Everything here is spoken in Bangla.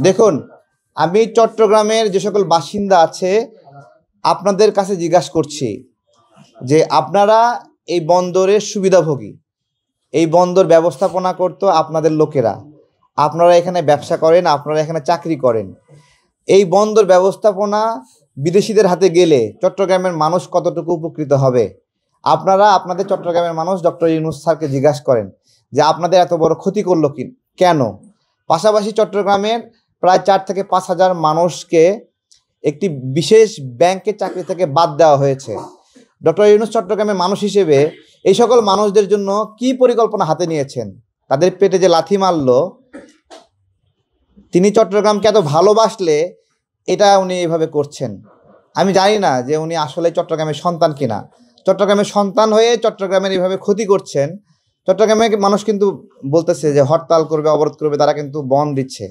দেখুন, আমি চট্টগ্রামের যে সকল বাসিন্দা আছে আপনাদের কাছে জিজ্ঞাসা করছি যে আপনারা এই বন্দরের সুবিধাভোগী, এই বন্দর ব্যবস্থাপনা করতো আপনাদের লোকেরা, আপনারা এখানে ব্যবসা করেন, আপনারা এখানে চাকরি করেন। এই বন্দর ব্যবস্থাপনা বিদেশিদের হাতে গেলে চট্টগ্রামের মানুষ কতটুকু উপকৃত হবে? আপনারা আপনাদের চট্টগ্রামের মানুষ ডক্টর ইউনূস স্যারকে জিজ্ঞাসা করেন যে আপনাদের এত বড় ক্ষতি করলো কেন? পাশাপাশি চট্টগ্রামের প্রায় 4 থেকে 5 হাজার মানুষকে একটি বিশেষ ব্যাংকে চাকরি থেকে বাদ দেওয়া হয়েছে। ডক্টর ইউনূস চট্টগ্রামের মানুষ হিসেবে এই সকল মানুষদের জন্য কি পরিকল্পনা হাতে নিয়েছেন? তাদের পেটে যে লাথি মারলো, তিনি চট্টগ্রামকে এত ভালোবাসলে এটা উনি এইভাবে করছেন। আমি জানি না যে উনি আসলে চট্টগ্রামের সন্তান কিনা। চট্টগ্রামের সন্তান হয়ে চট্টগ্রামের এইভাবে ক্ষতি করছেন। চট্টগ্রামের মানুষ কিন্তু বলতেছে যে হরতাল করবে, অবরোধ করবে, তারা কিন্তু বন্ড দিচ্ছে।